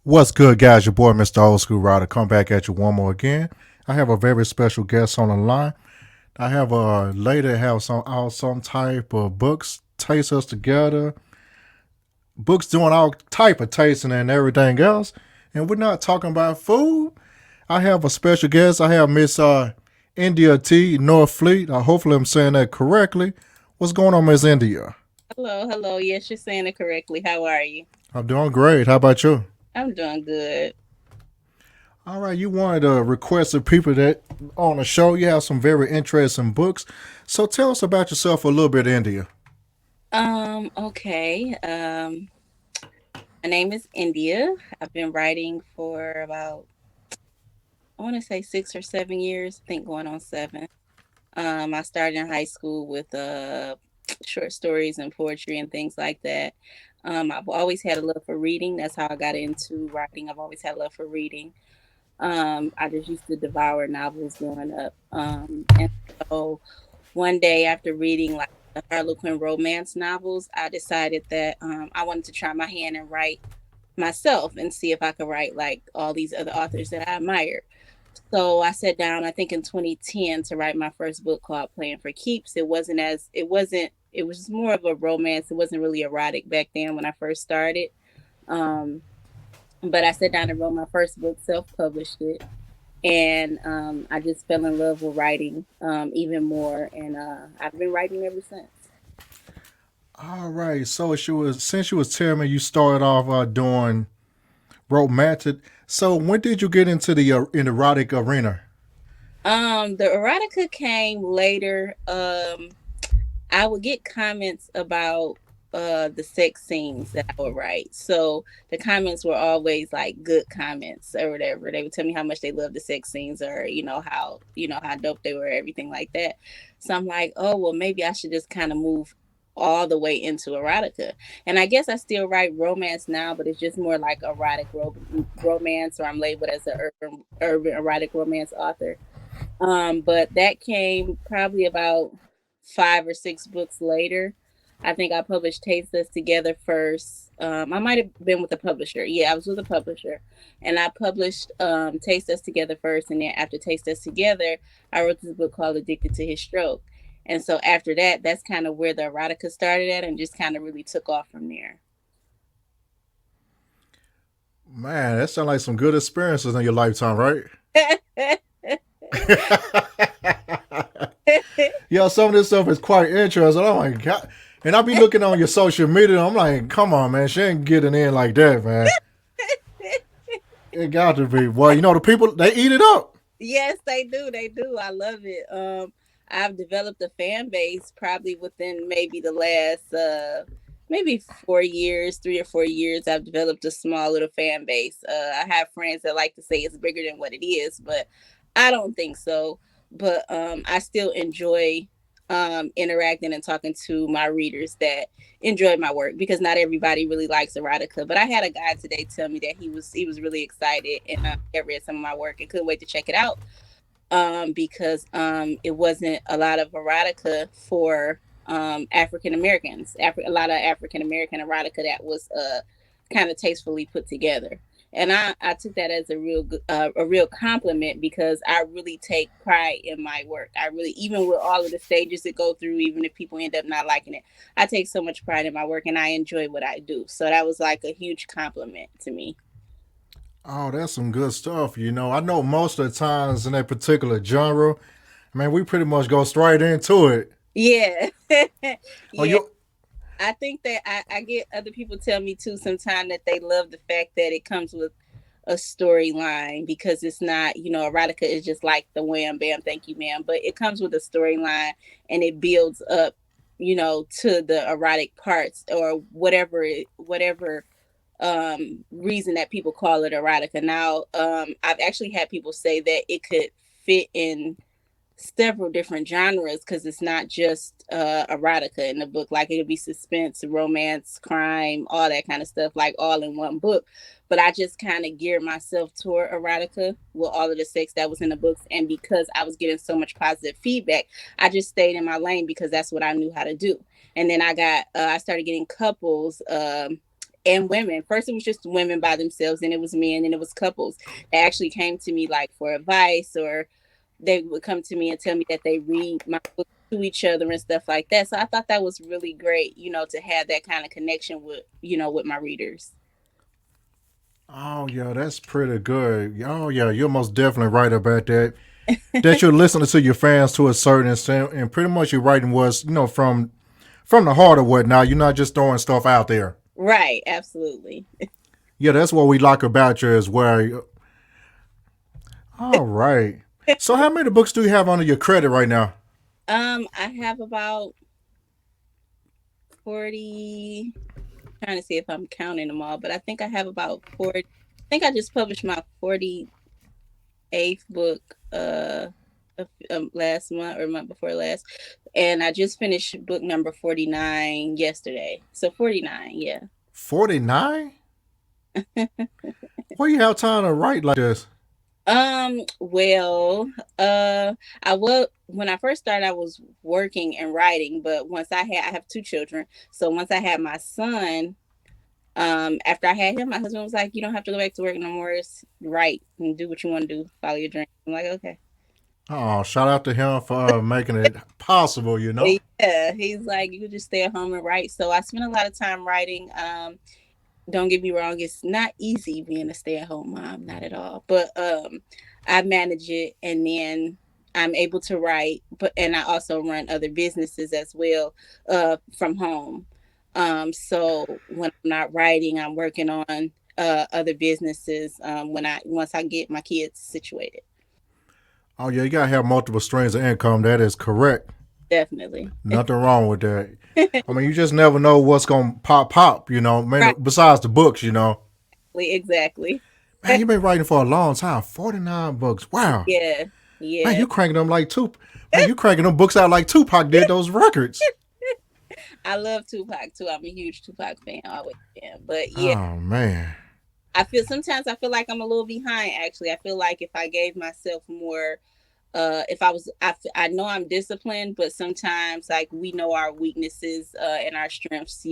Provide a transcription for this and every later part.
What's good, guys? Your boy, Mister Old Skool Ryder, come back at you one more again. I have a very special guest on the line. I have a lady that have some type of books, taste us together, books doing all type of tasting and everything else. And we're not talking about food. I have a special guest. I have Miss India T Norfleet. Hopefully I'm saying that correctly. What's going on, Miss India? Hello, hello. Yes, you're saying it correctly. How are you? I'm doing great. How about you? I'm doing good. All right, you wanted to request of people that on the show. You have some very interesting books. So tell us about yourself a little bit, India. Okay. My name is India. I've been writing for about, I want to say 6 or 7 years, I think going on 7. I started in high school with short stories and poetry and things like that. I've always had a love for reading. That's how I got into writing. I've always had a love for reading. I just used to devour novels growing up. And so one day after reading like the Harlequin romance novels, I decided that I wanted to try my hand and write myself and see if I could write like all these other authors that I admired. So I sat down, I think in 2010, to write my first book called Playing for Keeps. It was more of a romance. It wasn't really erotic back then when I first started. Um, but I sat down and wrote my first book, self-published it, and I just fell in love with writing even more, and I've been writing ever since. All right. So she was since you was telling me you started off doing romantic. So when did you get into the erotic arena? The erotica came later. I would get comments about the sex scenes that I would write. So the comments were always like good comments or whatever. They would tell me how much they loved the sex scenes, or how dope they were, everything like that. So I'm like, oh well, maybe I should just kind of move all the way into erotica. And I guess I still write romance now, but it's just more like erotic romance, or I'm labeled as an urban erotic romance author. But that came probably about 5 or 6 books later. I think I published Taste Us Together first. I might have been with a publisher. Yeah, I was with a publisher. And I published Taste Us Together first. And then after Taste Us Together, I wrote this book called Addicted to His Stroke. And so after that, that's kind of where the erotica started at and just kind of really took off from there. Man, that sounds like some good experiences in your lifetime, right? Yeah, some of this stuff is quite interesting. Oh my god! And I be looking on your social media. I'm like, come on, man, she ain't getting in like that, man. It got to be. Well, the people they eat it up. Yes, they do. They do. I love it. I've developed a fan base probably within maybe the last maybe 4 years, 3 or 4 years. I've developed a small little fan base. I have friends that like to say it's bigger than what it is, but I don't think so. But I still enjoy interacting and talking to my readers that enjoy my work, because not everybody really likes erotica. But I had a guy today tell me that he was really excited and had read some of my work and couldn't wait to check it out, because it wasn't a lot of erotica for African Americans. A lot of African American erotica that was kind of tastefully put together. And I took that as a real compliment, because I really take pride in my work. I really, even with all of the stages it go through, even if people end up not liking it, I take so much pride in my work and I enjoy what I do. So that was like a huge compliment to me. Oh, that's some good stuff. I know most of the times in that particular genre, man, we pretty much go straight into it. Yeah. Oh, Yeah. you. I think that I get other people tell me too sometimes that they love the fact that it comes with a storyline, because it's not, erotica is just like the wham bam, thank you, ma'am. But it comes with a storyline and it builds up, to the erotic parts, or whatever reason that people call it erotica. Now, I've actually had people say that it could fit in several different genres, because it's not just erotica in the book. Like, it could be suspense, romance, crime, all that kind of stuff, like all in one book. But I just kind of geared myself toward erotica with all of the sex that was in the books. And because I was getting so much positive feedback, I just stayed in my lane, because that's what I knew how to do. And then I started getting couples and women. First it was just women by themselves, and it was men, and it was couples that actually came to me like for advice, or they would come to me and tell me that they read my book to each other and stuff like that. So I thought that was really great, to have that kind of connection with my readers. Oh yeah, that's pretty good. Oh yeah, you're most definitely right about that. That you're listening to your fans to a certain extent, and pretty much you're writing what's from the heart or whatnot. You're not just throwing stuff out there. Right, absolutely. Yeah, that's what we like about you as well. All right. So how many books do you have under your credit right now? I have about 40, trying to see if I'm counting them all, but I think I have about 40. I think I just published my 48th book last month or month before last. And I just finished book number 49 yesterday. So 49, yeah. 49? Where you have time to write like this? Well, I was when I first started, I was working and writing, but I have 2 children. So once I had my son, after I had him, my husband was like, "You don't have to go back to work no more. It's write and do what you want to do, follow your dream." I'm like, "Okay." Oh, shout out to him for making it possible. Yeah, he's like, "You could just stay at home and write." So I spent a lot of time writing. Don't get me wrong, it's not easy being a stay-at-home mom, not at all. But I manage it, and then I'm able to write, and I also run other businesses as well from home. So when I'm not writing, I'm working on other businesses once I get my kids situated. Oh yeah, you gotta have multiple streams of income. That is correct. Definitely. Nothing wrong with that. I mean, you just never know what's gonna pop. Right. Besides the books. Exactly. Man, you've been writing for a long time. 49 books. Wow. Yeah. Man, Yeah. you cranking them like two. Man, you cranking them books out like Tupac did those records. I love Tupac too. I'm a huge Tupac fan. Always been. But yeah, Oh man. I feel like I'm a little behind. Actually, I feel like if I gave myself more, if I was, I know I'm disciplined, but sometimes like we know our weaknesses and our strengths,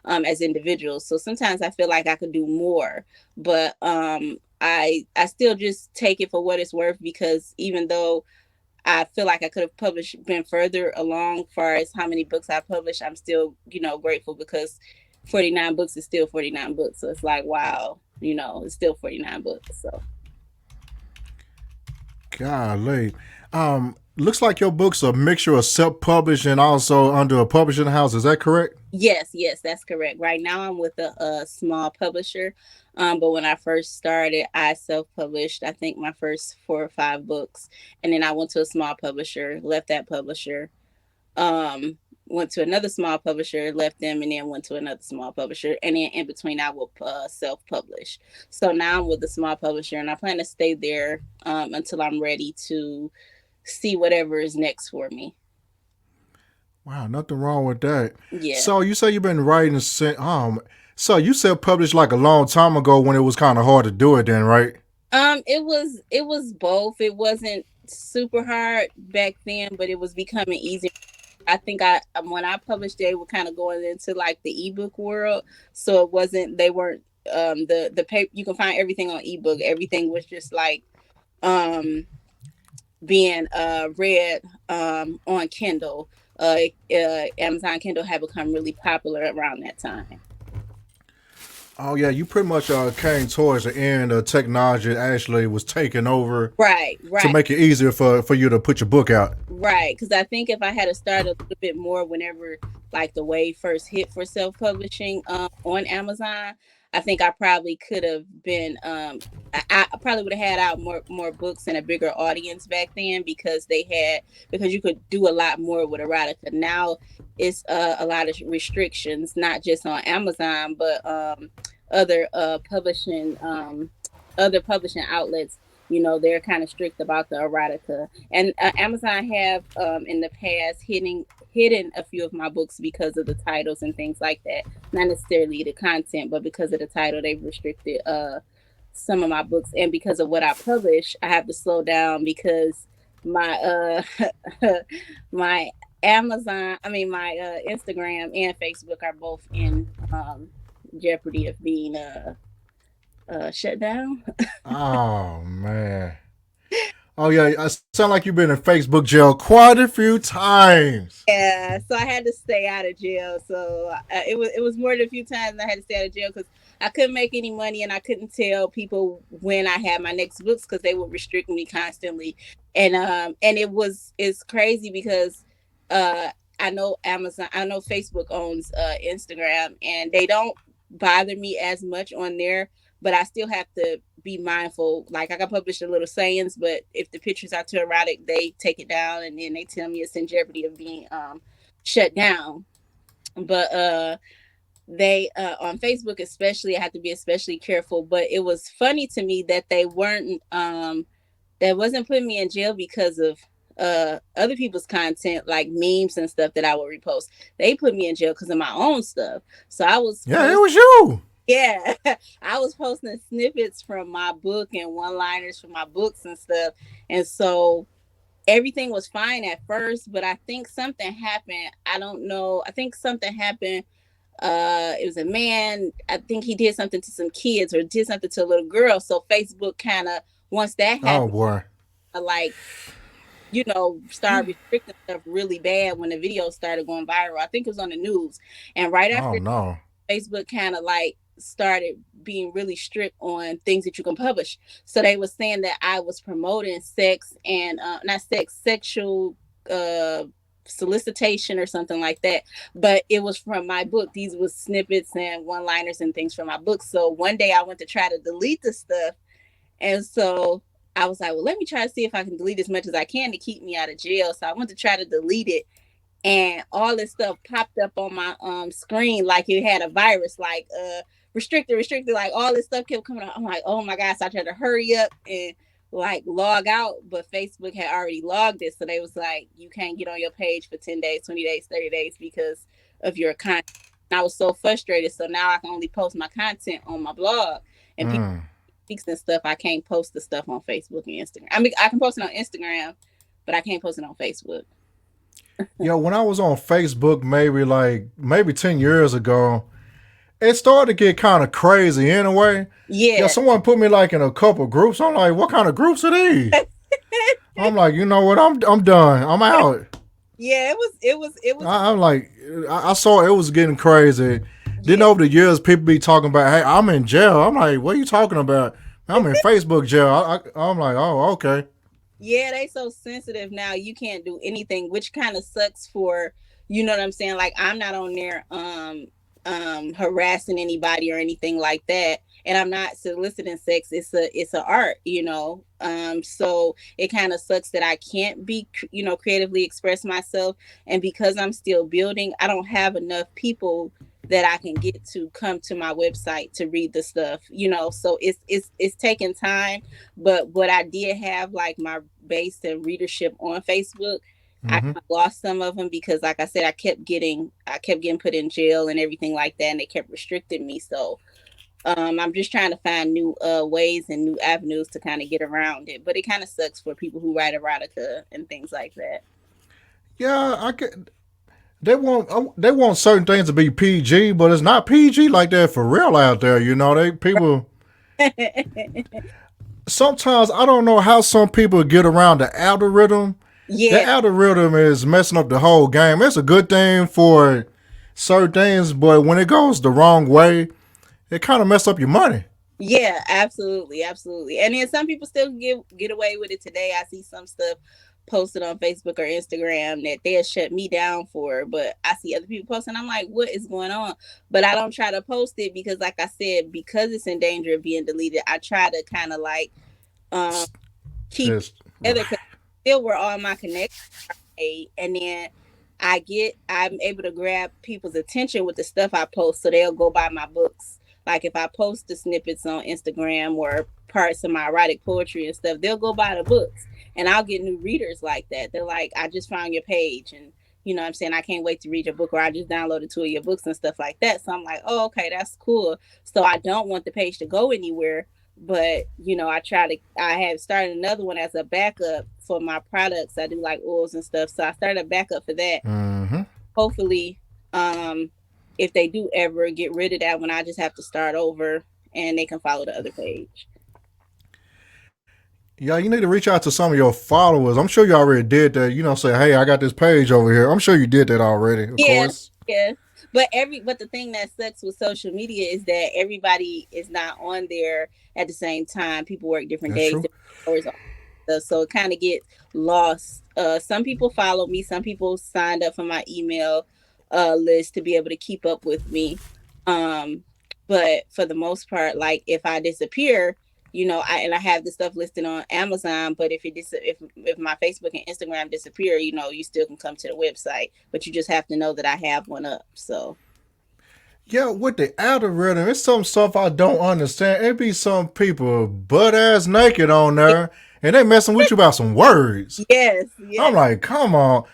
as individuals. So sometimes I feel like I could do more, but I still just take it for what it's worth, because even though I feel like I could have been further along far as how many books I published, I'm still, grateful, because 49 books is still 49 books. So it's like, wow, it's still 49 books. So Golly. Looks like your book's a mixture of self-published and also under a publishing house. Is that correct? yes, yes, that's correct. Right now I'm with a small publisher. But when I first started, I self-published, I think, my first 4 or 5 books. And then I went to a small publisher, left that publisher, um went to another small publisher, left them, and then went to another small publisher, and then in between I will self-publish. So now I'm with a small publisher, and I plan to stay there until I'm ready to see whatever is next for me. Wow, nothing wrong with that. Yeah. So you say you've been writing since so you self-published like a long time ago when it was kind of hard to do it then, right? It was both. It wasn't super hard back then, but it was becoming easier. I think I when I published, they were kind of going into like the ebook world, so it wasn't. They weren't the paper. You can find everything on ebook. Everything was just like um being read on Kindle. Amazon Kindle had become really popular around that time. Oh yeah, you pretty much came towards the end of technology actually was taking over Right, to right. make it easier for you to put your book out. Right, because I think if I had to start a little bit more whenever like the wave first hit for self publishing on Amazon, I think I probably could have been I probably would have had out more books and a bigger audience back then, because you could do a lot more with erotica. Now it's a lot of restrictions, not just on Amazon, but other publishing outlets. They're kind of strict about the erotica, and Amazon have in the past hidden a few of my books because of the titles and things like that. Not necessarily the content, but because of the title, they've restricted some of my books. And because of what I publish, I have to slow down, because my my my Instagram and Facebook are both in jeopardy of being shut down. Oh man. Oh yeah, I sound like you've been in Facebook jail quite a few times. Yeah, so I had to stay out of jail. So it was more than a few times I had to stay out of jail, because I couldn't make any money, and I couldn't tell people when I had my next books, because they would restrict me constantly. And it's crazy because uh I know Facebook owns Instagram, and they don't bother me as much on there, but I still have to be mindful. Like I can publish the little sayings, but if the pictures are too erotic, they take it down, and then they tell me it's in jeopardy of being shut down. But they on Facebook especially, I have to be especially careful. But it was funny to me that that wasn't putting me in jail because of other people's content, like memes and stuff that I would repost. They put me in jail because of my own stuff. So I was Yeah, it posting. was you. Yeah, I was posting snippets from my book and one-liners from my books and stuff. And so everything was fine at first, but I think something happened. I don't know. I think something happened. It was a man. I think he did something to some kids or did something to a little girl. So Facebook kind of, once that Oh happened, boy. like, started restricting stuff really bad when the video started going viral. I think it was on the news. And right Oh after, no. Facebook kind of like started being really strict on things that you can publish. So they were saying that I was promoting sex and not sex, sexual uh solicitation or something like that. But it was from my book. These was snippets and one-liners and things from my book. So one day I went to try to delete the stuff, and so I was like, well, let me try to see if I can delete as much as I can to keep me out of jail. So I went to try to delete it, and all this stuff popped up on my screen like it had a virus, like restricted, like all this stuff kept coming up. I'm like, oh my gosh. So I tried to hurry up and like log out, but Facebook had already logged it. So they was like, you can't get on your page for 10 days, 20 days, 30 days, because of your content. And I was so frustrated. So now I can only post my content on my blog, and people Mm. speaks and stuff. I can't post the stuff on Facebook and Instagram. I mean, I can post it on Instagram, but I can't post it on Facebook. Yeah, when I was on Facebook, maybe 10 years ago, it started to get kind of crazy anyway. Yeah, Yeah. someone put me like in a couple groups. I'm like, what kind of groups are these? I'm like, you know what? I'm done. I'm out. Yeah, it was I'm like, I saw it was getting crazy. Then yeah. over the years, people be talking about, hey, I'm in jail. I'm like, what are you talking about? I'm in Facebook jail. I'm like, oh, okay. Yeah, they so sensitive now. You can't do anything, which kind of sucks for, you know what I'm saying? Like I'm not on there harassing anybody or anything like that. And I'm not soliciting sex. It's a art, you know. So it kind of sucks that I can't be, creatively express myself, and because I'm still building, I don't have enough people that I can get to come to my website to read the stuff, so it's taking time. But what I did have, like my base and readership on Facebook, I Mm-hmm. lost some of them because, like I said, I kept getting put in jail and everything like that, and they kept restricting me. So I'm just trying to find new ways and new avenues to kind of get around it. But it kind of sucks for people who write erotica and things like Yeah, I get. They want certain things to be PG, but it's not PG like that for real out there. You know, they people that. sometimes I don't know how some people get around the algorithm. The Yeah, algorithm is messing up the whole game. It's a good thing for certain things, but when it goes the wrong way, it kind of mess up your money. yeah, absolutely, absolutely. And then some people still get away with it today. I see some stuff posted on Facebook or Instagram that they'll shut me down for, but I see other people posting. I'm like, what is going on? But I don't try to post it because, like I said, because it's in danger of being deleted, I try to kind of like um keep it Just together because still we're all my connections, and then I'm able to grab people's attention with the stuff I post, so they'll go buy my books. Like if I post the snippets on Instagram or parts of my erotic poetry and stuff, they'll go buy the books, and I'll get new readers like that. They're like, I just found your page, and what I'm saying, I can't wait to read your book, or I just downloaded two of your books and stuff like that. So I'm like, oh, okay, that's cool. So I don't want the page to go anywhere, but I have started another one as a backup for my products. I do like oils and stuff, so I started a backup for that. mm-hmm. Hopefully, um if they do ever get rid of that one, I just have to start over and they can follow the other page. Yeah, you need to reach out to some of your followers. I'm sure you already did that. You know, say, hey, I got this page over here. I'm sure you did that already, of Yeah, course. yeah. But the thing that sucks with social media is that everybody is not on there at the same time. People work different That's days, true. different hours, so it kind of gets lost. Some people follow me, some people signed up for my email list to be able to keep up with me. Um, but for the most part, like if I disappear, I have the stuff listed on Amazon, but if my Facebook and Instagram disappear, you still can come to the website, but you just have to know that I have one up. So Yeah, with the algorithm, it's some stuff I don't understand. It be some people butt ass naked on there, and they messing with you about some words. yes, I'm yes, like, come on.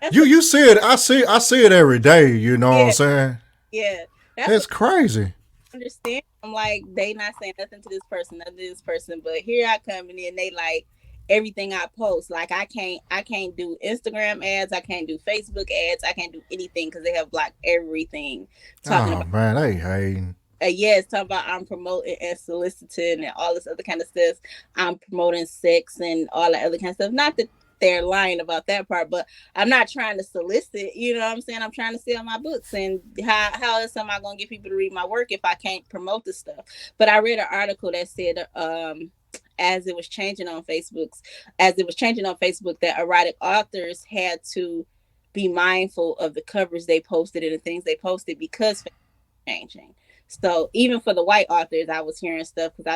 that's You what. you see it. I see it every day. You know what I'm Yeah, saying? yeah, that's what It's crazy. I understand. I'm like, they not saying nothing to this person, nothing to this person, but here I come in, they like everything I post. Like I can't do Instagram ads, I can't do Facebook ads, I can't do anything because they have blocked everything. Talking Oh about man, they hating. yes, talking about I'm promoting and soliciting and all this other kind of stuff. I'm promoting sex and all that other kind of stuff. Not that they're lying about that part, but I'm not trying to solicit. You know what I'm saying? I'm trying to sell my books, and how else am I going to get people to read my work if I can't promote the stuff? But I read an article that said, as it was changing on Facebook, that erotic authors had to be mindful of the covers they posted and the things they posted because changing. So even for the white authors, I was hearing stuff because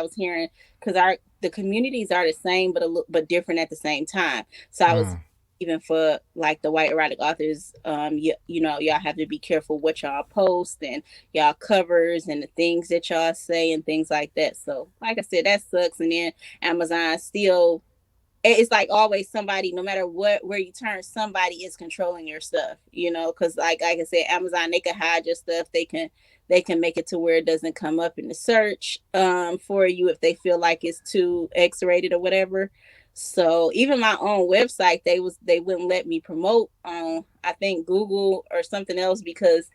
our the communities are the same but different at the same time. So I was Mm. even for like the white erotic authors, y'all have to be careful what y'all post and y'all covers and the things that y'all say and things like that. So like I said, that sucks. And then Amazon still it's like always somebody, no matter what where you turn, somebody is controlling your stuff, because like I said, Amazon, they can hide your stuff. They can make it to where it doesn't come up in the search for you if they feel like it's too X-rated or whatever. So even my own website, they wouldn't let me promote on, I think, Google or something else, because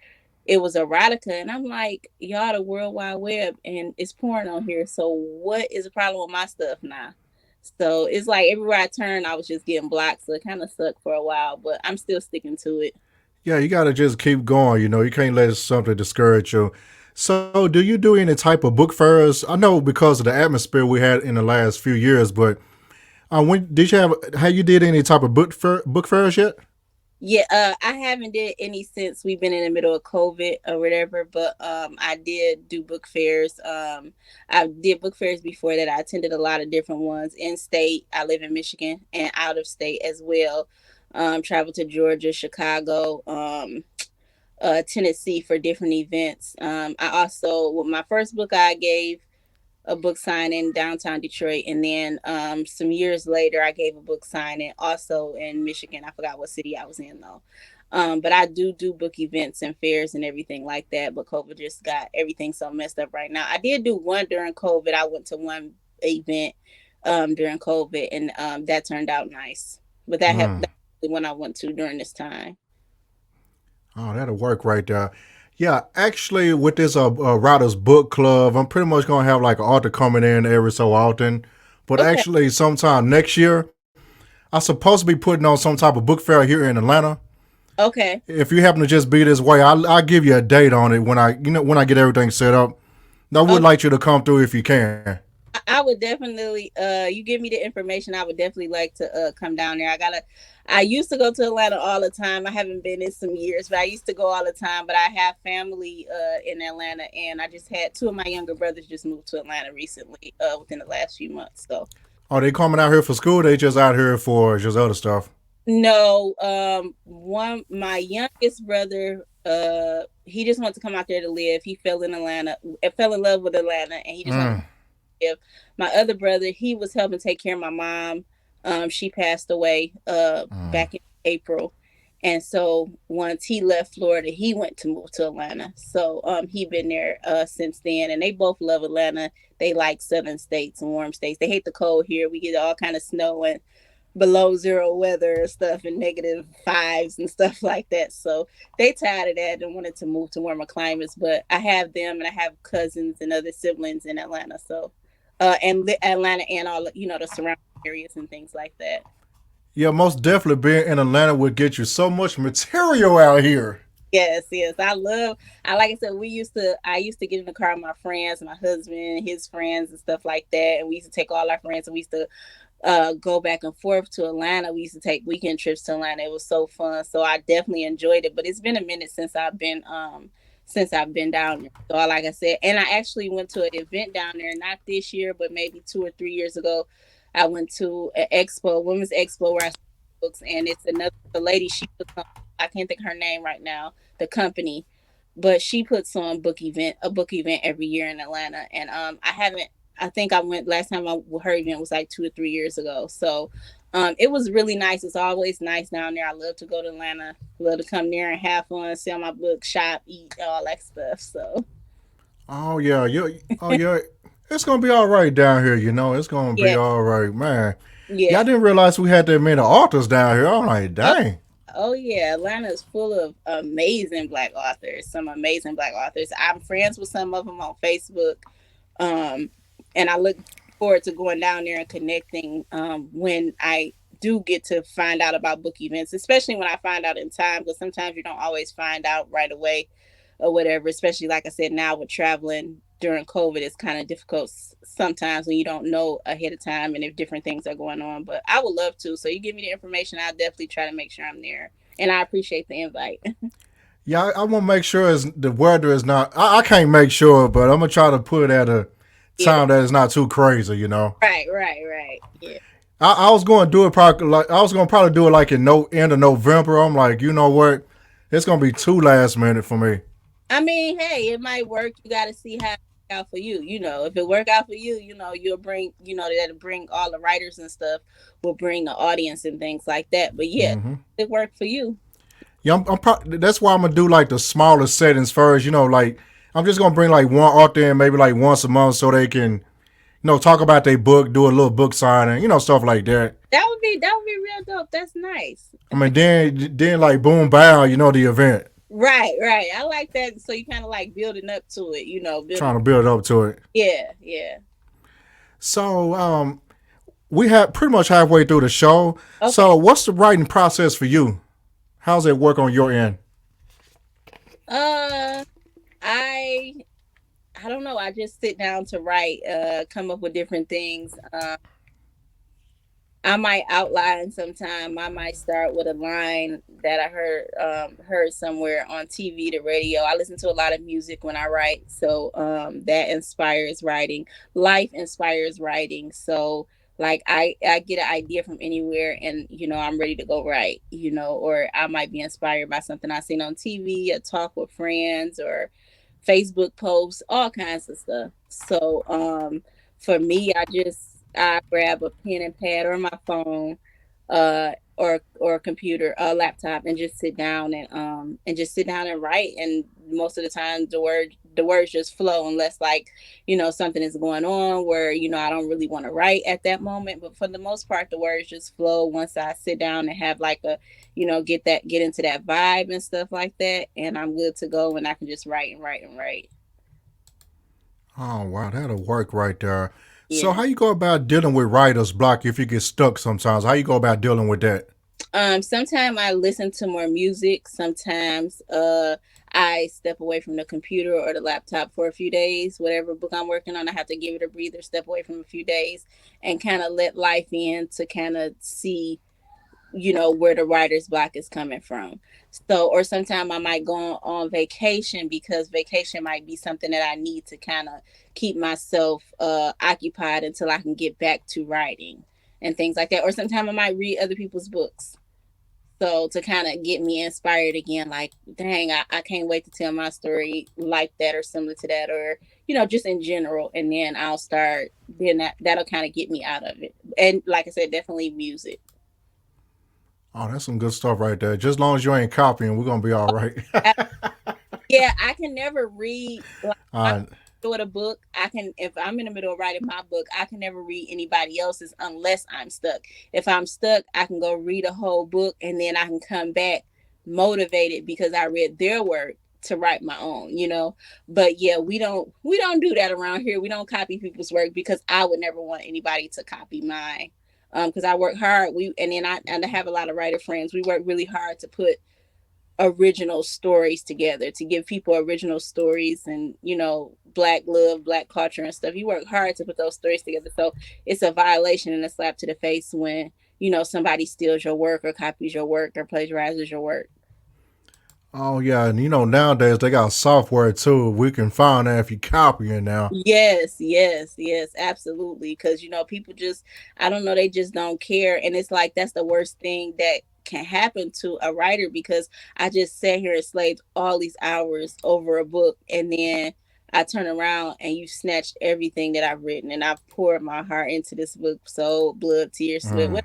it was erotica, and I'm like, y'all, the World Wide Web, and it's porn on here. So what is the problem with my stuff now? So it's like everywhere I turned, I was just getting blocked. So it kind of sucked for a while, but I'm still sticking to it. Yeah, you got to just keep going. You can't let something discourage you. So, do you do any type of book fairs? I know because of the atmosphere we had in the last few years, but when did you have you did any type of book fairs yet? Yeah, I haven't did any since we've been in the middle of COVID or whatever, but I did do book fairs. I did book fairs before that. I attended a lot of different ones in state. I live in Michigan, and out of state as well. Traveled to Georgia, Chicago, Tennessee for different events. I also, with my first book, I gave a book signing downtown Detroit, and then some years later, I gave a book signing also in Michigan. I forgot what city I was in though. But I do book events and fairs and everything like that. But COVID just got everything so messed up right now. I did do one during COVID. I went to one event during COVID, and that turned out nice. But Mm. that's the one I went to during this time. Oh, that'll work right there. Yeah, actually, with this writers book club, I'm pretty much gonna have like an author coming in every so often. But Okay. actually, sometime next year, I'm supposed to be putting on some type of book fair here in Atlanta. Okay. If you happen to just be this way, I'll give you a date on it when I get everything set up. I would Okay. like you to come through if you can. I would definitely you give me the information. I would definitely like to come down there. I used to go to Atlanta all the time. I haven't been in some years, but I used to go all the time. But I have family in Atlanta, and I just had two of my younger brothers just moved to Atlanta recently, within the last few months. So Are they coming out here for school? They just out here for just other stuff. no, one my youngest brother, he just wanted to come out there to live. He fell in Atlanta, fell in love with Atlanta, and he just wanted Mm, to live. My other brother, he was helping take care of my mom. She passed away mm. back in April. And so once he left Florida, he went to move to Atlanta. So he been there since then, and they both love Atlanta. They like southern states and warm states. They hate the cold here. We get all kind of snow and below zero weather and stuff, and negative fives and stuff like that. So they tired of that and wanted to move to warmer climates. But I have them, and I have cousins and other siblings in Atlanta. So Atlanta and all the surrounding areas and things like that. Yeah, most definitely being in Atlanta would get you so much material out here. Yes, yes. I like I said, I used to get in the car with my friends, my husband, his friends and stuff like that. And we used to take all our friends, and we used to go back and forth to Atlanta. We used to take weekend trips to Atlanta. It was so fun. So I definitely enjoyed it. But it's been a minute since I've been down there. So like I said, and I actually went to an event down there, not this year, but maybe 2 or 3 years ago. I went to an expo, women's expo, where I sold books, and it's another the lady. She puts on, I can't think of her name right now, the company, but she puts on a book event every year in Atlanta. And I haven't. I think I went last time her event was like 2 or 3 years ago. So it was really nice. It's always nice down there. I love to go to Atlanta. Love to come there and have fun, sell my books, shop, eat, all that stuff. So Oh yeah, oh yeah. It's gonna be all right down here. It's gonna be yeah, all right, man. Yeah, I yeah. didn't realize we had that many authors down here. I'm like, Oh, dang. oh yeah, Atlanta is full of amazing black authors. Some amazing black authors. I'm friends with some of them on Facebook, um, and I look forward to going down there and connecting when I do get to find out about book events, especially when I find out in time, because sometimes you don't always find out right away or whatever. Especially like I said, now with traveling during COVID, it's kind of difficult sometimes when you don't know ahead of time and if different things are going on. But I would love to. So you give me the information, I'll definitely try to make sure I'm there. And I appreciate the invite. Yeah, I want to make sure the weather is not. I can't make sure, but I'm gonna try to put it at a Yeah. time that is not too crazy. Right, right, right. Yeah. I was going to do it probably like I was going to probably do it like in no end of November. I'm like, you know what? It's gonna be too last minute for me. I mean, hey, it might work. You got to see how out for you. If it work out for you, you'll bring, that'll bring all the writers and stuff, will bring the audience and things like that. But yeah, it worked for you. Yeah, that's why I'm gonna do like the smaller settings first. Like I'm just gonna bring like one author in maybe like once a month so they can talk about their book, do a little book signing, stuff like that. That would be real dope. That's nice. I mean, then like boom, bow, the event. Right, right. I like that. So you kind of like building up to it, building. Trying to build up to it. Yeah, yeah. So we have pretty much halfway through the show. Okay. So what's the writing process for you? How's it work on your end? Uh, I I don't know. I just sit down to write, come up with different things. I might outline sometime. I might start with a line that I heard somewhere on TV, the radio. I listen to a lot of music when I write, so that inspires writing. Life inspires writing. So like I get an idea from anywhere, and I'm ready to go write. Or I might be inspired by something I seen on TV, a talk with friends, or Facebook posts, all kinds of stuff. So for me, I grab a pen and pad or my phone, or a computer, a laptop, and just sit down and just sit down and write. And most of the time, the words just flow, unless like something is going on where I don't really want to write at that moment. But for the most part, the words just flow once I sit down and have like a get into that vibe and stuff like that, and I'm good to go, and I can just write and write and write. Oh wow, that'll work right there. So Yeah. how you go about dealing with writer's block if you get stuck sometimes? How you go about dealing with that? Sometimes I listen to more music. Sometimes I step away from the computer or the laptop for a few days. Whatever book I'm working on, I have to give it a breather, step away from a few days, and kind of let life in to kind of see where the writer's block is coming from. So, or sometimes I might go on vacation, because vacation might be something that I need to kind of keep myself occupied until I can get back to writing and things like that. Or sometimes I might read other people's books, so to kind of get me inspired again, like, dang, I can't wait to tell my story like that or similar to that, or just in general. And then I'll start, then that'll kind of get me out of it. And like I said, definitely music. Oh, that's some good stuff right there. Just as long as you ain't copying, we're gonna be all right. Yeah, I can never read. Like, I'm uh, with a book. I can, if I'm in the middle of writing my book, I can never read anybody else's unless I'm stuck. If I'm stuck, I can go read a whole book, and then I can come back motivated because I read their work to write my own. But yeah, we don't do that around here. We don't copy people's work, because I would never want anybody to copy mine. Because I work hard. And I have a lot of writer friends. We work really hard to put original stories together, to give people original stories, and black love, black culture and stuff. You work hard to put those stories together, so it's a violation and a slap to the face when somebody steals your work or copies your work or plagiarizes your work. oh yeah, and nowadays they got software too. We can find that if you copying now. Yes, yes, yes, absolutely. Because people just, I don't know, they just don't care, and it's like that's the worst thing that can happen to a writer, because I just sat here and slaved all these hours over a book, and then I turn around and you snatched everything that I've written, and I've poured my heart into this book, soul, blood, tears, sweat, Mm.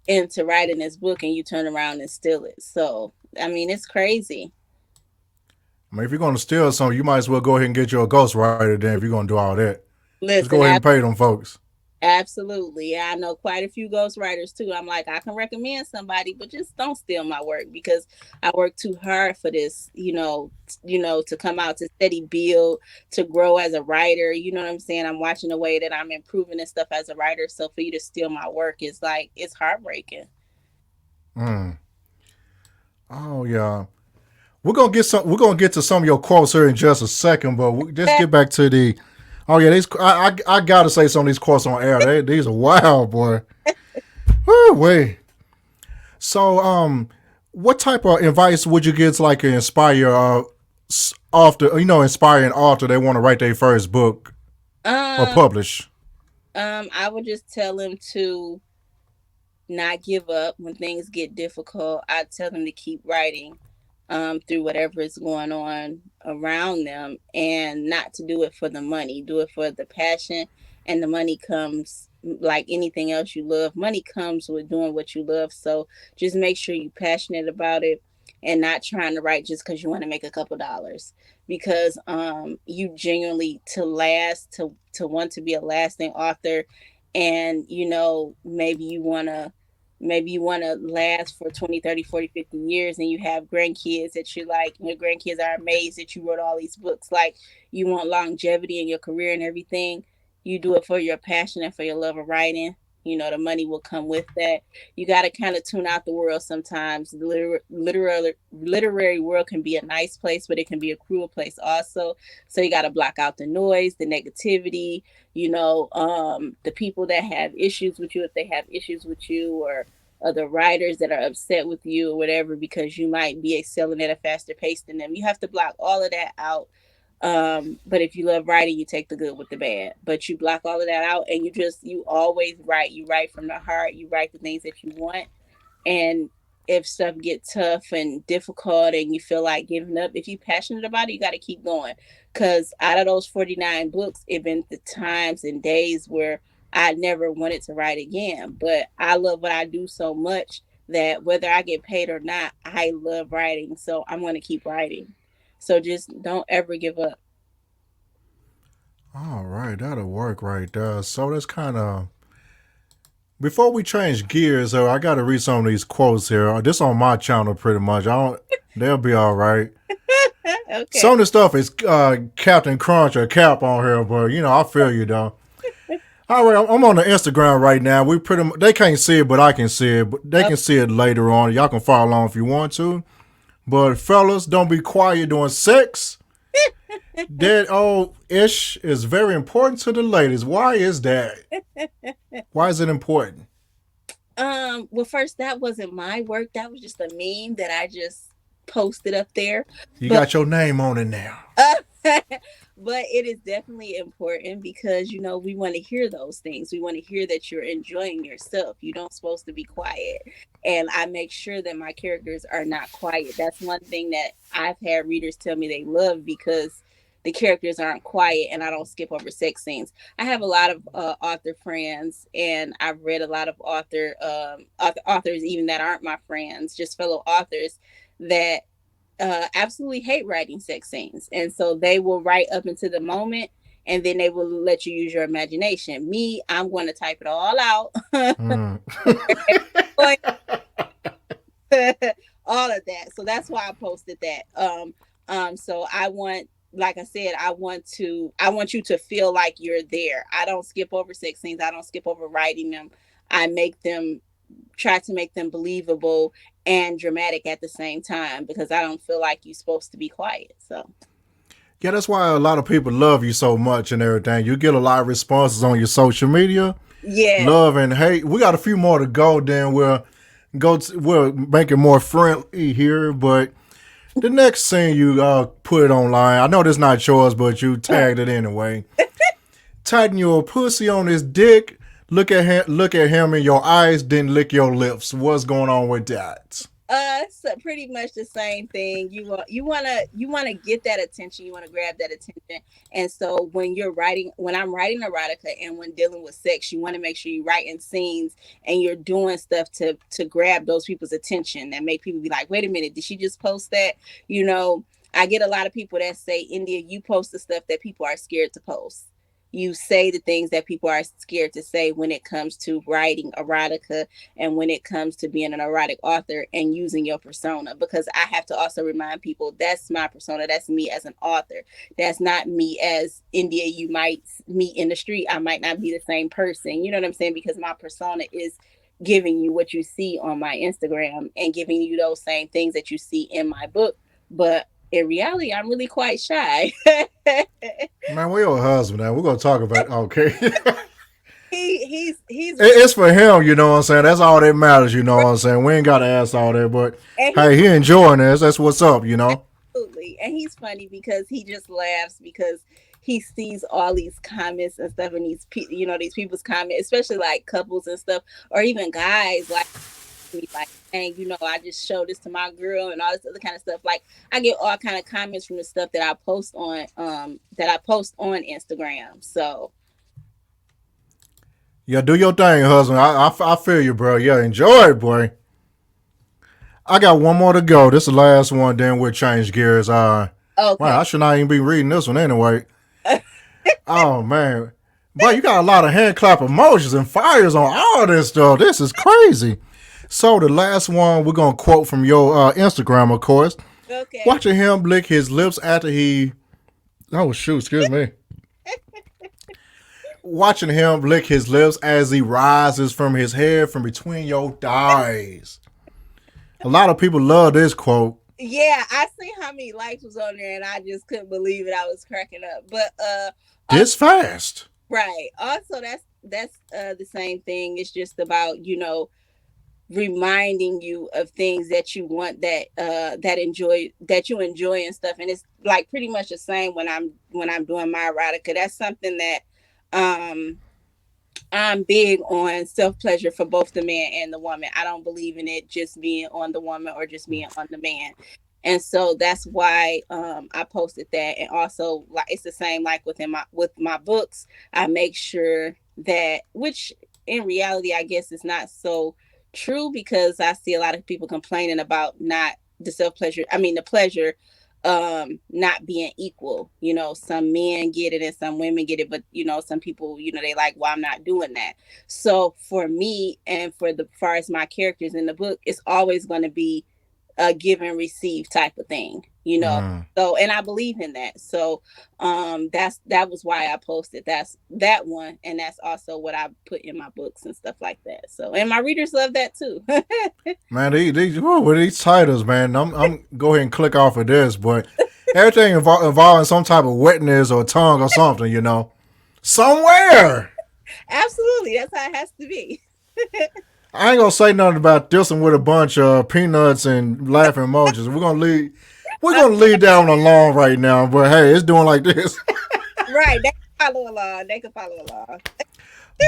into writing this book, and you turn around and steal it. So I mean, it's crazy. I mean, if you're gonna steal something, you might as well go ahead and get you a ghostwriter. Then, if you're gonna do all that, just go Listen, ahead and pay them folks. absolutely. I know quite a few ghostwriters too. I'm like, I can recommend somebody, but just don't steal my work, because I work too hard for this, to come out, to steady build, to grow as a writer. You know what I'm saying? I'm watching the way that I'm improving and stuff as a writer. So for you to steal my work is like, it's heartbreaking. Mm. Oh yeah, we're gonna get to some of your quotes here in just a second, but just get back to the. Oh yeah, these I gotta say some of these quotes on air. These are wild, boy. Woo, wait. So what type of advice would you give to like an inspire author? Inspiring author they want to write their first book or um, publish. I would just tell them to not give up when things get difficult. I tell them to keep writing. through whatever is going on around them, and not to do it for the money. Do it for the passion, and the money comes like anything else you love. Money comes with doing what you love. So just make sure you're passionate about it and not trying to write just because you want to make a couple dollars. Because you genuinely to last to want to be a lasting author, and maybe you want to last for 20, 30, 40, 50 years, and you have grandkids that you like, and your grandkids are amazed that you wrote all these books. Like, you want longevity in your career and everything. You do it for your passion and for your love of writing. The money will come with that. You got to kind of tune out the world sometimes. The literary world can be a nice place, but it can be a cruel place also. So you got to block out the noise, the negativity, the people that have issues with you, if they have issues with you, or other writers that are upset with you or whatever, because you might be excelling at a faster pace than them. You have to block all of that out. But if you love writing, you take the good with the bad. But you block all of that out, and you always write. You write from the heart. You write the things that you want. And if stuff get tough and difficult and you feel like giving up, if you're passionate about it, you got to keep going. Because out of those 49 books, it been the times and days where I never wanted to write again. But I love what I do so much that whether I get paid or not, I love writing. So I'm going to keep writing. So just don't ever give up. All right, that'll work right there. So that's kind of before we change gears. I got to read some of these quotes here. This on my channel pretty much. I don't. They'll be all right. Okay. Some of the stuff is Captain Crunch or Cap on here, but I feel you though. All right, I'm on the Instagram right now. We pretty much, they can't see it, but I can see it. But they Oh, can see it later on. Y'all can follow along if you want to. But fellas, don't be quiet during sex. That old ish is very important to the ladies. Why is that? Why is it important? well, first, that wasn't my work. That was just a meme that I just posted up there. You But got your name on it now. but it is definitely important because we want to hear those things. We want to hear that you're enjoying yourself. You don't supposed to be quiet. And I make sure that my characters are not quiet. That's one thing that I've had readers tell me they love, because the characters aren't quiet and I don't skip over sex scenes. I have a lot of author friends, and I've read a lot of authors even that aren't my friends, just fellow authors, that absolutely hate writing sex scenes. And so they will write up into the moment, and then they will let you use your imagination. Me, I'm going to type it all out. Mm. All of that. So that's why I posted that. So I want, like I said, I want you to feel like you're there. I don't skip over sex scenes. I don't skip over writing them. I make them, try to make them believable and dramatic at the same time, because I don't feel like you're supposed to be quiet. So Yeah, that's why a lot of people love you so much and everything. You get a lot of responses on your social media, yes. love and hate. We got a few more to go. Then we'll make it more friendly here. But the next scene you put it online. I know this not yours, but you tagged it anyway. Tighten your pussy on his dick. Look at him in your eyes, then lick your lips. What's going on with that? So pretty much the same thing. You wanna get that attention. You wanna grab that attention. And so when I'm writing erotica and when dealing with sex, you want to make sure you're writing scenes and you're doing stuff to grab those people's attention, that make people be like, wait a minute, did she just post that? You know, I get a lot of people that say, India, you post the stuff that people are scared to post. You say the things that people are scared to say when it comes to writing erotica, and when it comes to being an erotic author and using your persona. Because I have to also remind people, that's my persona. That's me as an author. That's not me as India you might meet in the street. I might not be the same person. You know what I'm saying? Because my persona is giving you what you see on my Instagram and giving you those same things that you see in my book. But in reality, I'm really quite shy. Man, where your husband at? We're gonna talk about okay. He's It's for him, you know what I'm saying? That's all that matters, you know what I'm saying? We ain't gotta ask all that, but and he's hey, he enjoying this. That's what's up. absolutely, and he's funny because he just laughs because he sees all these comments and stuff, and these people's comments, especially like couples and stuff, or even guys like. me like, "Dang, I just showed this to my girl and all this other kind of stuff." Like I get all kind of comments from the stuff that I post on Instagram. So Yeah, do your thing, husband. I feel you, bro. Yeah, enjoy it, boy. I got one more to go. This is the last one. Then we'll change gears. Wow, okay. I should not even be reading this one anyway. Oh man, but you got a lot of hand clap emojis and fires on all this stuff. This is crazy. So the last one we're gonna quote from your Instagram, of course. Okay. Watching him lick his lips after he. Oh shoot, excuse me. Watching him lick his lips as he rises from his head from between your thighs. A lot of people love this quote. Yeah, I see how many likes was on there, and I just couldn't believe it. I was cracking up. But This also, fast. right. Also, that's the same thing. It's just about reminding you of things that you want that you enjoy and stuff. And it's like pretty much the same when I'm doing my erotica. That's something that um I'm big on self pleasure for both the man and the woman. I don't believe in it just being on the woman or just being on the man. And so that's why I posted that. And also, like it's the same like with my books. I make sure that, which in reality, I guess is not so true, because I see a lot of people complaining about not the self pleasure. I mean, the pleasure not being equal. Some men get it and some women get it, but some people, they like, well, I'm not doing that. So for me, and for the far as my characters in the book, it's always going to be a give and receive type of thing. Mm. So, and I believe in that. So that was why I posted that one, and that's also what I put in my books and stuff like that. So, and my readers love that too. Man, with these titles, man, I'm go ahead and click off of this, but everything involving some type of wetness or tongue or something, somewhere. Absolutely, that's how it has to be. I ain't gonna say nothing about this one with a bunch of peanuts and laughing emojis. We're gonna leave that one alone right now. But hey, it's doing like this. Right, they can follow along. They can follow along.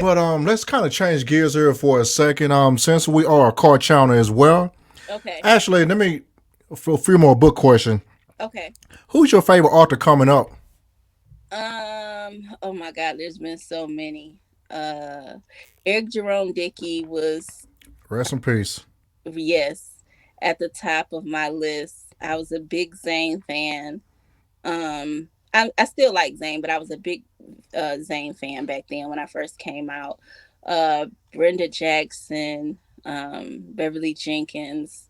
But let's kind of change gears here for a second. Since we are a car channel as well, Okay. actually, let me for a few more book questions. Okay. Who's your favorite author coming up? Oh my God, there's been so many. Uh Eric Jerome Dickey was, Rest in peace. yes, at the top of my list. I was a big Zane fan. I still like Zane, but I was a big Zane fan back then when I first came out. Brenda Jackson, Beverly Jenkins.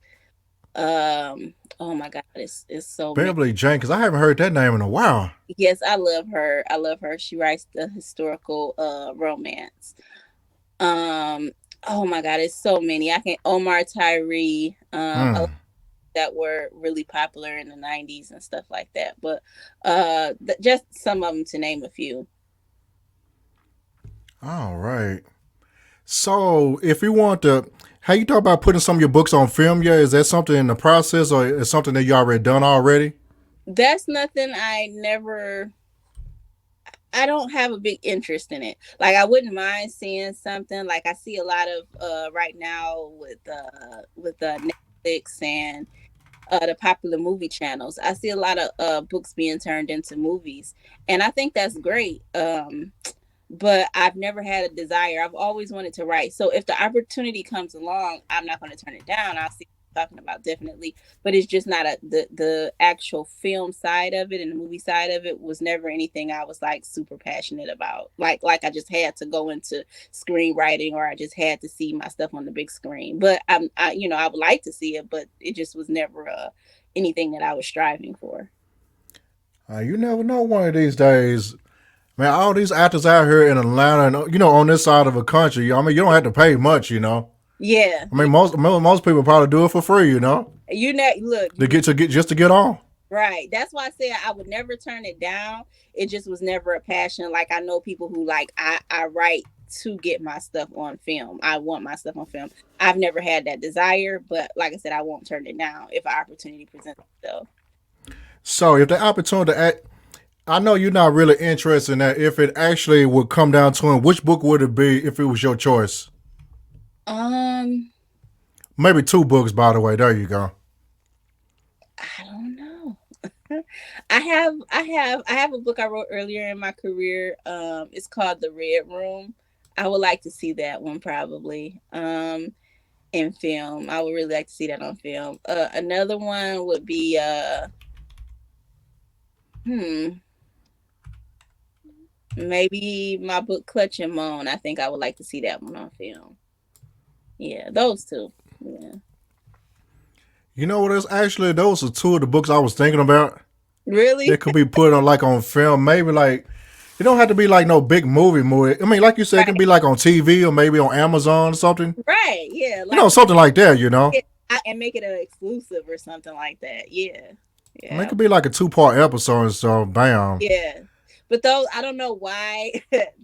Oh my God, it's so many. Beverly Jenkins. I haven't heard that name in a while. Yes, I love her. I love her. She writes the historical romance. Um, oh my God, it's so many. I can Omar Tyree, Hmm. that were really popular in the 90s and stuff like that. But just some of them to name a few. All right. So, if you want to, how you talk about putting some of your books on film? Yeah, is that something in the process, or is something that you already done already? That's nothing I don't have a big interest in it. Like I wouldn't mind seeing something. Like I see a lot of right now with Netflix and the popular movie channels. I see a lot of books being turned into movies, and I think that's great. But I've never had a desire. I've always wanted to write. So if the opportunity comes along, I'm not going to turn it down. I'll see what you're talking about, definitely. But it's just not the actual film side of it, and the movie side of it was never anything I was like super passionate about. Like I just had to go into screenwriting, or I just had to see my stuff on the big screen. But I would like to see it, but it just was never anything that I was striving for. You never know one of these days. Man, all these actors out here in Atlanta and on this side of the country, I mean, you don't have to pay much. Yeah, I mean, most people probably do it for free, look, just to get on. right. That's why I said I would never turn it down. It just was never a passion. Like I know people who like I write to get my stuff on film. I want my stuff on film. I've never had that desire, but like I said, I won't turn it down if an opportunity presents itself. So if the opportunity to act, I know you're not really interested in that. If it actually would come down to it, which book would it be if it was your choice? Um Maybe two books, by the way. There you go. I don't know. I have a book I wrote earlier in my career. It's called The Red Room. I would like to see that one probably. In film. I would really like to see that on film. Another one would be hmm maybe my book Clutch and Moan. I think I would like to see that one on film. Yeah, those two. Yeah. You know what? It's actually those are two of the books I was thinking about Really? that could be put on like on film. Maybe like it don't have to be like no big movie. I mean, like you said, it can Right. be like on TV or maybe on Amazon or something. Right. Yeah. You know, something like that. You know, And make it an exclusive or something like that. Yeah. I mean, it Yeah. could be like a two-part episode. So, bam. Yeah. But those, I don't know why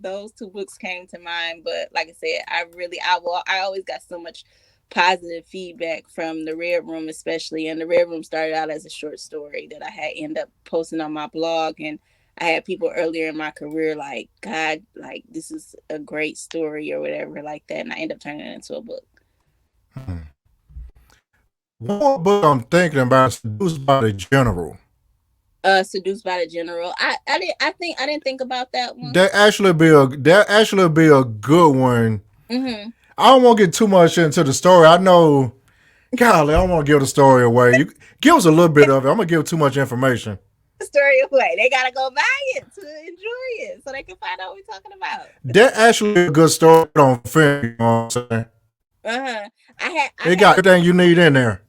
those two books came to mind, but like I said, I always got so much positive feedback from the Red Room, especially. And the Red Room started out as a short story that I had end up posting on my blog, and I had people earlier in my career like, God, like this is a great story or whatever like that, and I end up turning it into a book. Hmm. One more book I'm thinking about is Seduced by the General. Seduced by the General. I didn't think about that one. That actually be a good one. Mm-hmm. I don't want to get too much into the story. I know, golly, I don't want to give the story away. You give us a little bit of it. I'm gonna give too much information. Story away. They gotta go buy it to enjoy it so they can find out what we're talking about. That actually a good story on film. You know what I'm saying? Uh-huh. I It got everything you need in there.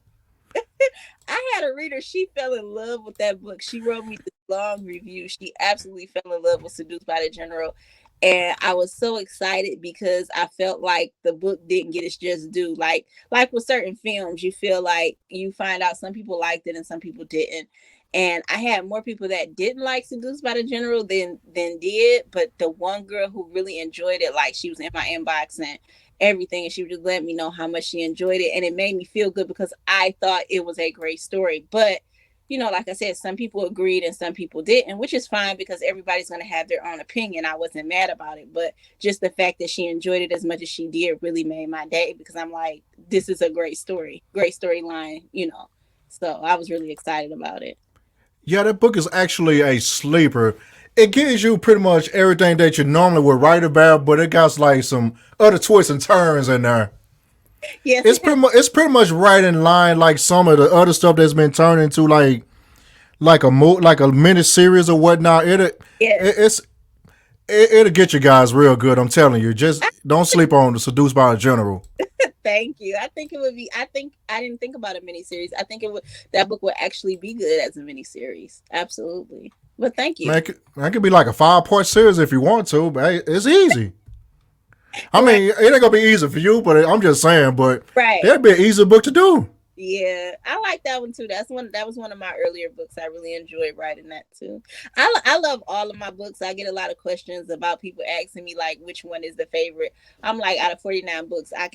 had a reader, she fell in love with that book. She wrote me this long review. She absolutely fell in love with Seduced by the General. And I was so excited because I felt like the book didn't get its just due. Like with certain films, you feel like you find out some people liked it and some people didn't. And I had more people that didn't like Seduced by the General than did. But the one girl who really enjoyed it, like she was in my inbox and everything, and she would just let me know how much she enjoyed it, and it made me feel good because I thought it was a great story. But like I said, some people agreed and some people didn't, which is fine because everybody's going to have their own opinion. I wasn't mad about it, but just the fact that she enjoyed it as much as she did really made my day because I'm like, this is a great story, great storyline. So I was really excited about it. Yeah, that book is actually a sleeper. It gives you pretty much everything that you normally would write about, but it got like some other twists and turns in there. Yes, It's it has. pretty much right in line like some of the other stuff that's been turned into like a mini series or whatnot. Yes. It'll get you guys real good. I'm telling you. Just don't sleep on the Seduced by a General. Thank you. I think it would be. I think I didn't think about a miniseries. I think it would. That book would actually be good as a miniseries. Absolutely. But thank you. Man, that could be like a 5-part series if you want to, but hey, it's easy. I Right. mean, it ain't gonna be easy for you, but I'm just saying. But Right. that'd be an easy book to do. Yeah, I like that one too. That was one of my earlier books. I really enjoyed writing that too. I love all of my books. I get a lot of questions about people asking me like which one is the favorite. I'm like out of 49 books, I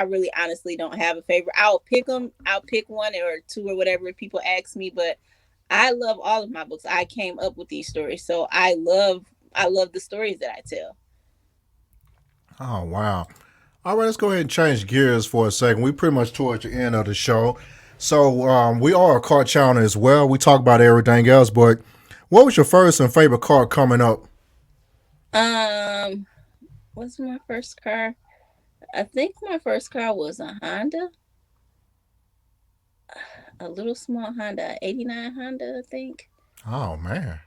really honestly don't have a favorite. I'll pick them. I'll pick one or two or whatever if people ask me, but I love all of my books. I came up with these stories. So I love the stories that I tell. Oh wow! All right, let's go ahead and change gears for a second. We pretty much towards the end of the show, so we are a card channel as well. We talk about everything else, but what was your first and favorite card coming up? Um what's my first car? I think my first car was a Honda, a little small Honda, 89 Honda, I think. Oh man,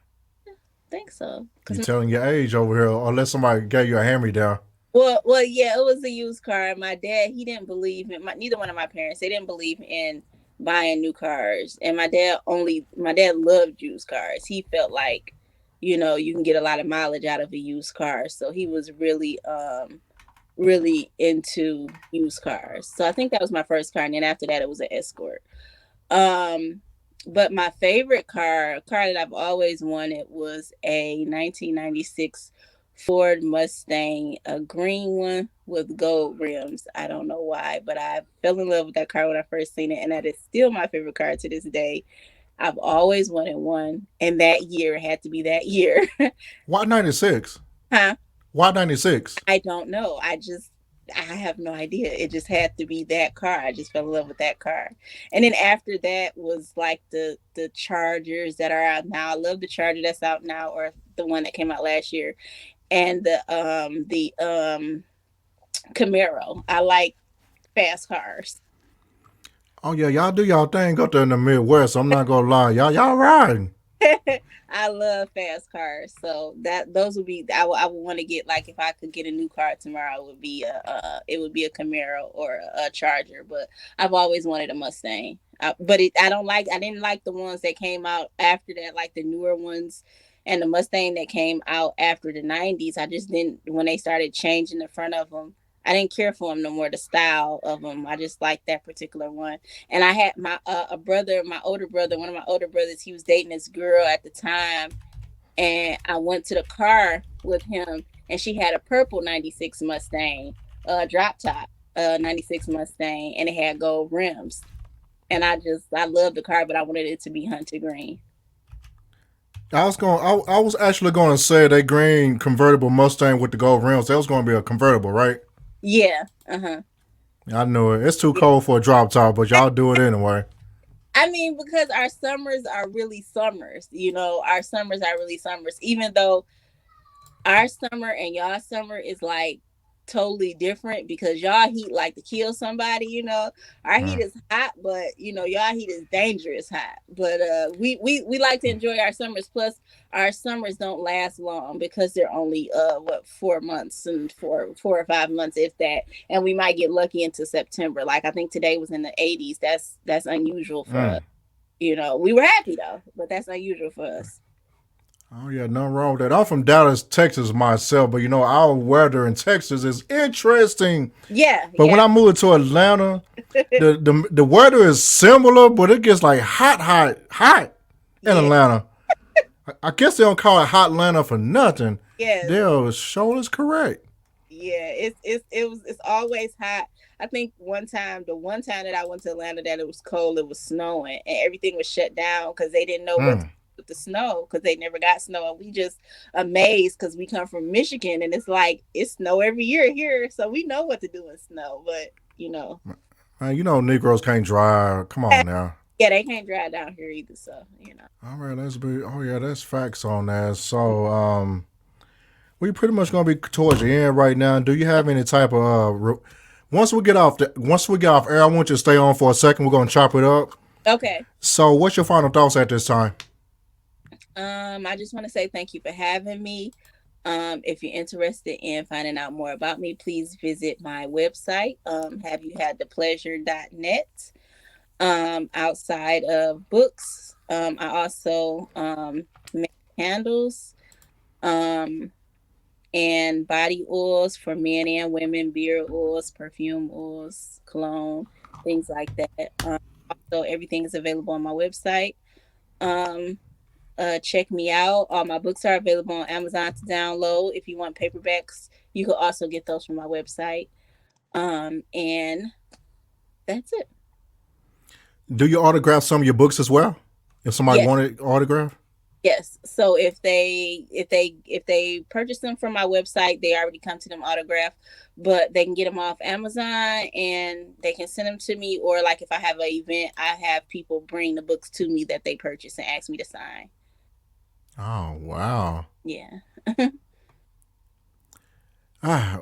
I think so. you Cause telling your age over here, unless somebody gave you a hand me down. yeah, it was a used car. My dad, he didn't believe in neither one of my parents. They didn't believe in buying new cars, and my dad loved used cars. He felt like, you can get a lot of mileage out of a used car, so he was really into used cars. So I think that was my first car, and then after that, it was an Escort. Um, but my favorite car that I've always wanted was a 1996 Ford Mustang, a green one with gold rims. I don't know why, but I fell in love with that car when I first seen it, and that is still my favorite car to this day. I've always wanted one, and that year had to be that year. Why 96? Huh? Why 96? I don't know. I just I have no idea. It just had to be that car. I just fell in love with that car. And then after that was like the Chargers that are out now. I love the Charger that's out now, or the one that came out last year. And the Camaro. I like fast cars. Oh yeah, y'all do y'all thing up there in the Midwest. I'm not gonna lie, y'all riding. I love fast cars, so that those would be. I would want to get, like, if I could get a new car tomorrow, it would be it would be a Camaro or a Charger. But I've always wanted a Mustang. But I didn't like the ones that came out after that, like the newer ones, and the Mustang that came out after the '90s. I just didn't, when they started changing the front of them. I didn't care for them no more. The style of them, I just liked that particular one. And I had my a brother, my older brother, one of my older brothers. He was dating this girl at the time, and I went to the car with him, and she had a purple '96 Mustang, drop top, '96 Mustang, and it had gold rims. And I loved the car, but I wanted it to be hunter green. I was actually going to say that green convertible Mustang with the gold rims. That was going to be a convertible, right? Yeah, uh-huh. I knew it. It's too Yeah. cold for a drop top, but y'all do it anyway. I mean, because our summers are really summers, our summers are really summers, even though our summer and y'all summer is like totally different, because y'all heat like to kill somebody. Our heat Mm. is hot, but y'all heat is dangerous hot. But we like to enjoy our summers. Plus, our summers don't last long, because they're only 4 months, and 4 or 5 months, if that. And we might get lucky into September. Like, I think today was in the 80s. That's unusual for us. Mm. We were happy though, but that's unusual for us. Oh yeah, nothing wrong with that. I'm from Dallas, Texas myself, but our weather in Texas is interesting. Yeah, But when yeah. I moved to Atlanta, the weather is similar, but it gets like hot in Yeah, Atlanta. I guess they don't call it hot Atlanta for nothing. yes. They're sure is correct. Yeah, it's always hot. I think the one time that I went to Atlanta, that it was cold, it was snowing, and everything was shut down because they didn't know what to Mm. do with the snow, because they never got snow. And we just amazed, because we come from Michigan, and it's like it's snow every year here, so we know what to do in snow. But Man, Negroes can't drive. Come on now. yeah, they can't drive down here either. So. All right, let's be. Oh yeah, that's facts on that. So we pretty much gonna be towards the end right now. Do you have any type of once we get off air? I want you to stay on for a second. We're gonna chop it up. Okay. So, what's your final thoughts at this time? I just want to say thank you for having me. If you're interested in finding out more about me, please visit my website, have you had the pleasure.net. Outside of books, I also make candles, um, and body oils for men and women, beard oils, perfume oils, cologne, things like that. Also, everything is available on my website. Um, check me out. All my books are available on Amazon to download. If you want paperbacks, you can also get those from my website. And that's it. Do you autograph some of your books as well? If somebody Yes. wanted autograph? Yes. So if they purchase them from my website, they already come to them autographed, but they can get them off Amazon, and they can send them to me. Or, like, if I have an event, I have people bring the books to me that they purchase and ask me to sign. Oh wow! Yeah. Ah,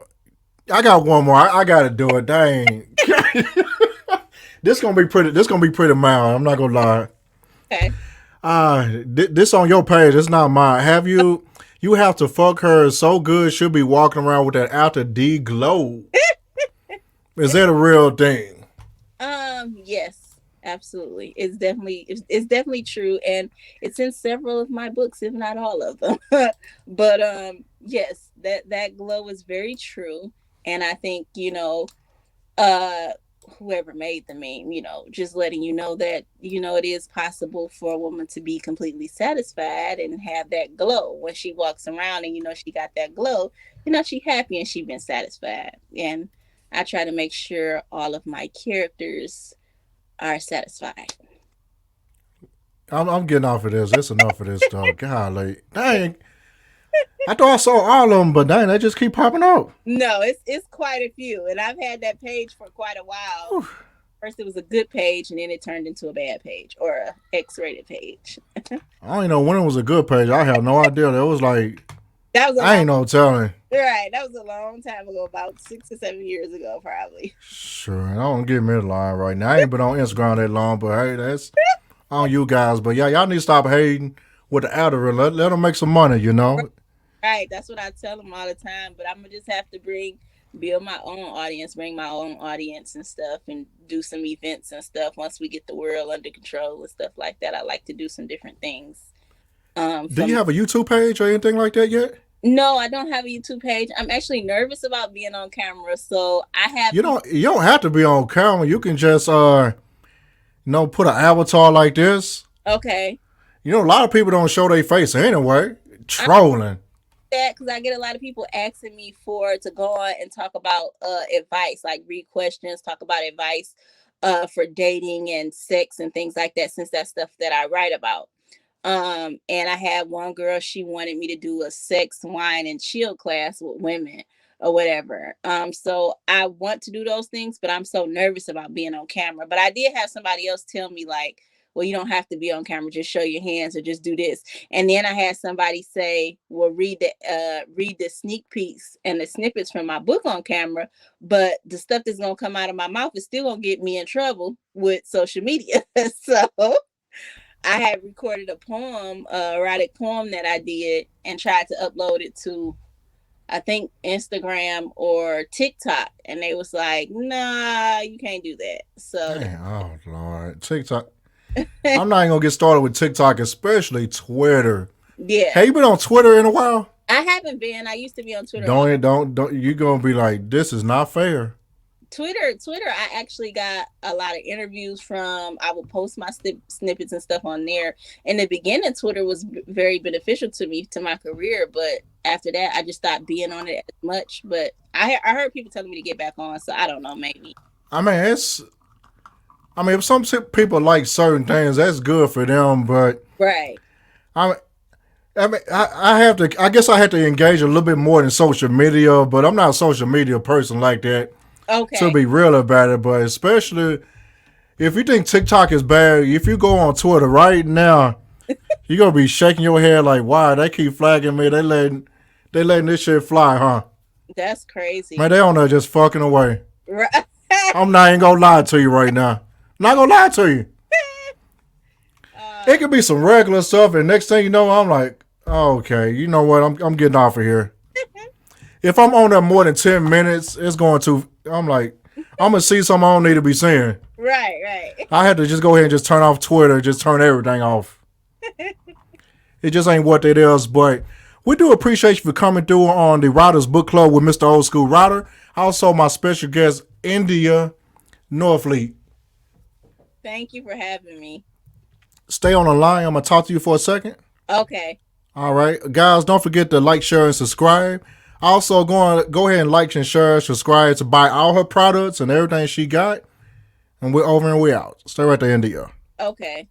I got one more. I got to do it. Dang. This gonna be pretty. This gonna be pretty mild. I'm not gonna lie. Okay. This on your page. It's not mine. Have you? You have to fuck her so good. She'll be walking around with that after D glow. Is that a real thing? Yes, absolutely. It's definitely true, and it's in several of my books, if not all of them. But yes, that glow is very true, and I think uh whoever made the meme, just letting you know that it is possible for a woman to be completely satisfied and have that glow when she walks around, and she got that glow. She happy and she been satisfied. And I try to make sure all of my characters are satisfied. I'm getting off of this. It's enough of this stuff. Golly, dang. I thought I saw all of them, but dang, they just keep popping up. No, it's quite a few, and I've had that page for quite a while. Whew. First, it was a good page, and then it turned into a bad page or a X-rated page. I don't even know when it was a good page. I have no idea. That was like That was a I long ain't no telling. right. That was a long time ago, about 6 or 7 years ago, probably. Sure, I don't get me the line right now. I ain't been on Instagram that long, but hey, that's on you guys. But yeah, y'all need to stop hating with the algorithm. Let them make some money, you know. Right. That's what I tell them all the time. But I'm gonna just have to build my own audience, bring my own audience and stuff, and do some events and stuff. Once we get the world under control and stuff like that, I like to do some different things. Do From you have a YouTube page or anything like that yet? No, I don't have a YouTube page. I'm actually nervous about being on camera, so I have people. You don't have to be on camera. You can just put an avatar like this. Okay, You know, a lot of people don't show their face anyway. I Trolling. that because I get a lot of people asking me for to go on and talk about advice, like read questions, talk about advice for dating and sex and things like that, since that's stuff that I write about. And I had one girl, she wanted me to do a sex, wine, and chill class with women or whatever. So I want to do those things, but I'm so nervous about being on camera. But I did have somebody else tell me, like, well, you don't have to be on camera, just show your hands or just do this. And then I had somebody say, well, read the sneak peeks and the snippets from my book on camera, but the stuff that's gonna come out of my mouth is still gonna get me in trouble with social media. So I had recorded a poem, erotic poem that I did, and tried to upload it to, I think, Instagram or TikTok, and they was like, "Nah, you can't do that." So, Dang, oh Lord, TikTok. I'm not even gonna get started with TikTok, especially Twitter. yeah, Have you been on Twitter in a while? I haven't been. I used to be on Twitter all. Don't. You gonna be like, this is not fair. Twitter. I actually got a lot of interviews from. I would post my snippets and stuff on there. In the beginning, Twitter was very beneficial to me, to my career, but after that, I just stopped being on it as much. But I heard people telling me to get back on, so I don't know, maybe. I mean, it's. I mean, if some people like certain things, that's good for them. But Right. I, I have to. I guess I have to engage a little bit more in social media. But I'm not a social media person like that. To Okay. be real about it, but especially if you think TikTok is bad, if you go on Twitter right now, you're gonna be shaking your head like, "Wow, they keep flagging me. They letting this shit fly, huh?" That's Man, crazy. they on there just fucking away. Right. I'm not even gonna lie to you right now. I'm not gonna lie to you. It uh, could be some regular stuff, and next thing you know, I'm like, oh, okay, you know what? I'm getting off of here. If I'm on there more than 10 minutes, it's going to. I'm like, I'm gonna see something I don't need to be seeing. right. Right. I had to just go ahead and just turn off Twitter, just turn everything off. It just ain't what it is, but we do appreciate you for coming through on the Writers Book Club with Mr. Old Skool Ryder. Also, my special guest, India Norfleet. Thank you for having me. Stay on the line. I'm going to talk to you for a second. Okay. All right. Guys, don't forget to like, share, and subscribe. Also, go ahead and like and share, subscribe to buy all her products and everything she got. And we're over and we're out. Stay right there, India. Okay.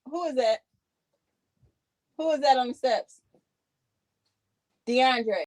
Who is that? Who is that on the steps? DeAndre.